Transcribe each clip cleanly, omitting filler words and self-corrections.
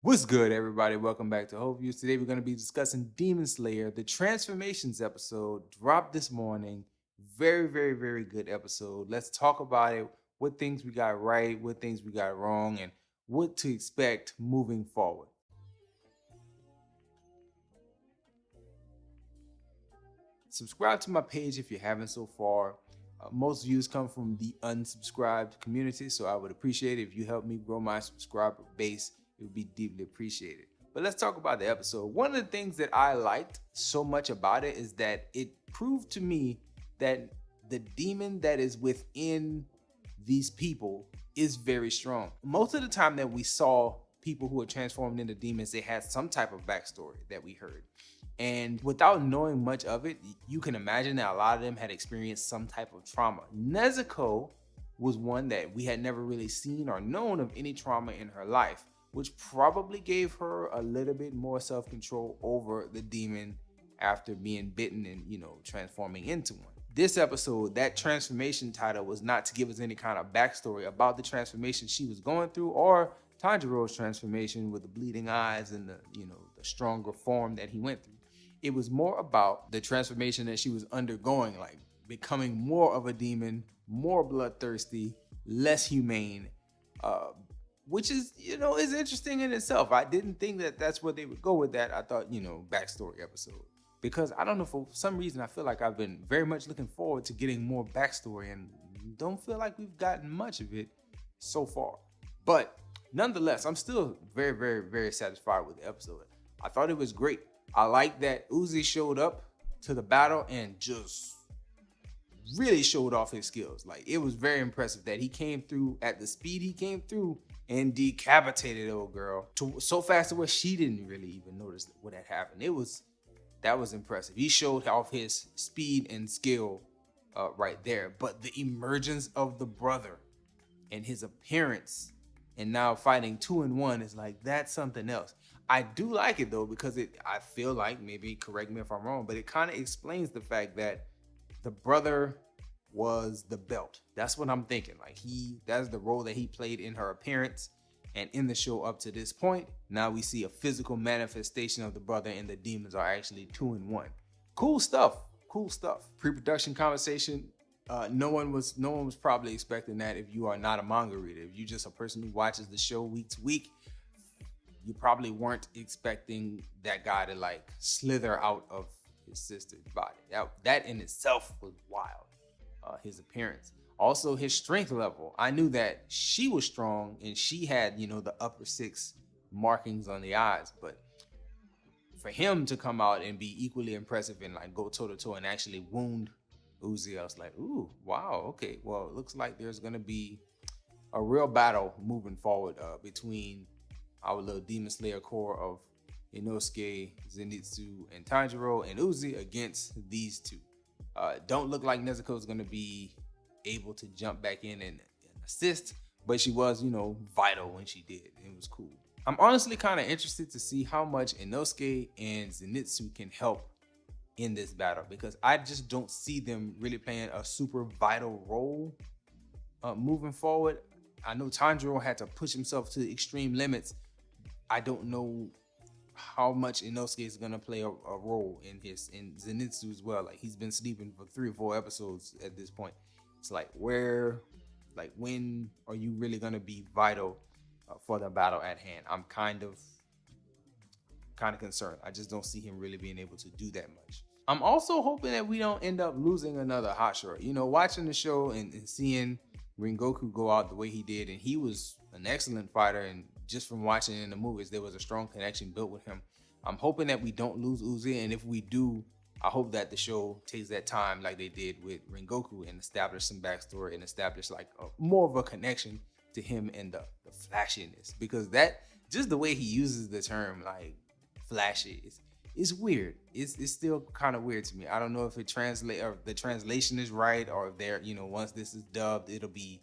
What's good, everybody? Welcome back to Hope Views. Today, we're going to be discussing Demon Slayer. The Transformations episode dropped this morning. Very, very, very good episode. Let's talk about it. What things we got right, what things we got wrong, and what to expect moving forward. Subscribe to my page if you haven't so far. Most views come from the unsubscribed community, so I would appreciate it if you help me grow my subscriber base. It would be deeply appreciated. But let's talk about the episode. One of the things that I liked so much about it is that it proved to me that the demon that is within these people is very strong. Most of the time that we saw people who were transformed into demons, they had some type of backstory that we heard. And without knowing much of it, you can imagine that a lot of them had experienced some type of trauma. Nezuko was one that we had never really seen or known of any trauma in her life, which probably gave her a little bit more self-control over the demon after being bitten and, transforming into one. This episode, that transformation title was not to give us any kind of backstory about the transformation she was going through or Tanjiro's transformation with the bleeding eyes and the stronger form that he went through. It was more about the transformation that she was undergoing, like becoming more of a demon, more bloodthirsty, less humane, which is, is interesting in itself. I didn't think that that's where they would go with that. I thought, backstory episode. Because I don't know, for some reason, I feel like I've been very much looking forward to getting more backstory and don't feel like we've gotten much of it so far. But nonetheless, I'm still very, very, very satisfied with the episode. I thought it was great. I like that Uzi showed up to the battle and just really showed off his skills. Like, it was very impressive that he came through at the speed he came through and decapitated the old girl so fast to where she didn't really even notice what had happened. That was impressive. He showed off his speed and skill right there. But the emergence of the brother and his appearance and now fighting 2-in-1 is like, that's something else. I do like it though, because I feel like, maybe correct me if I'm wrong, but it kind of explains the fact that the brother was the belt. That's what I'm thinking. Like, that's the role that he played in her appearance and in the show up to this point. Now we see a physical manifestation of the brother and the demons are actually 2-in-1. Cool stuff. Pre-production conversation. No one was probably expecting that if you are not a manga reader. If you're just a person who watches the show week to week, you probably weren't expecting that guy to like slither out of his sister's body. That in itself was wild. His appearance. Also his strength level. I knew that she was strong and she had, the upper 6 markings on the eyes, but for him to come out and be equally impressive and like go toe to toe and actually wound Uzi, I was like, ooh, wow, okay. Well, it looks like there's gonna be a real battle moving forward between our little Demon Slayer core of Inosuke, Zenitsu, and Tanjiro, and Uzi against these two. Don't look like Nezuko is gonna be able to jump back in and assist, but she was, vital when she did. It was cool. I'm honestly kind of interested to see how much Inosuke and Zenitsu can help in this battle, because I just don't see them really playing a super vital role moving forward. I know Tanjiro had to push himself to extreme limits. I don't know how much Inosuke is gonna play a role in Zenitsu as well. Like, he's been sleeping for 3 or 4 episodes at this point. It's like, when are you really gonna be vital for the battle at hand? I'm kind of concerned. I just don't see him really being able to do that much. I'm also hoping that we don't end up losing another Hashira. Watching the show and seeing Rengoku go out the way he did, and he was an excellent fighter, and just from watching in the movies, there was a strong connection built with him. I'm hoping that we don't lose Uzi, and if we do, I hope that the show takes that time like they did with Rengoku and establish some backstory and establish like more of a connection to him and the flashiness, because that, just the way he uses the term like flashy, is weird. It's still kind of weird to me. I don't know if it or the translation is right, or if they're, once this is dubbed, it'll be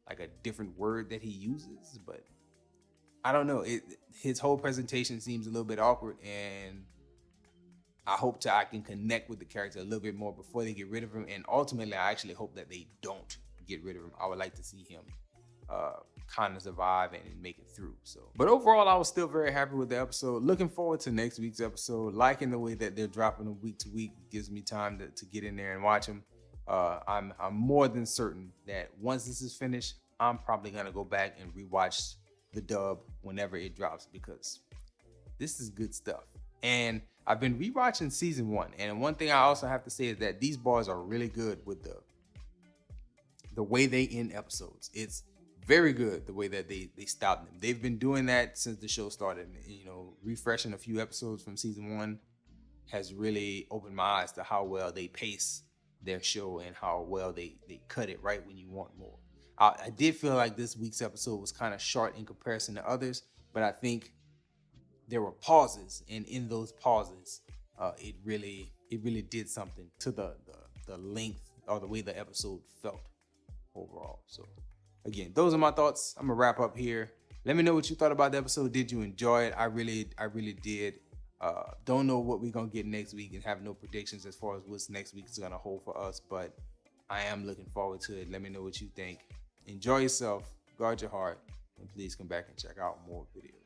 like a different word that he uses, but I don't know. His whole presentation seems a little bit awkward, and I hope I can connect with the character a little bit more before they get rid of him. And ultimately, I actually hope that they don't get rid of him. I would like to see him kind of survive and make it through. So, but overall, I was still very happy with the episode. Looking forward to next week's episode. Liking the way that they're dropping them week to week. It gives me time to get in there and watch them. I'm more than certain that once this is finished, I'm probably gonna go back and rewatch the dub whenever it drops, because this is good stuff. And I've been rewatching season 1, and one thing I also have to say is that these boys are really good with the way they end episodes. It's very good the way that they stop them. They've been doing that since the show started. You know, refreshing a few episodes from season 1 has really opened my eyes to how well they pace their show and how well they cut it right when you want more. I did feel like this week's episode was kind of short in comparison to others, but I think there were pauses, and in those pauses, it really did something to the length or the way the episode felt overall. So again, those are my thoughts. I'm gonna wrap up here. Let me know what you thought about the episode. Did you enjoy it? I really did. Don't know what we're gonna get next week and have no predictions as far as what's next week is gonna hold for us, but I am looking forward to it. Let me know what you think. Enjoy yourself, guard your heart, and please come back and check out more videos.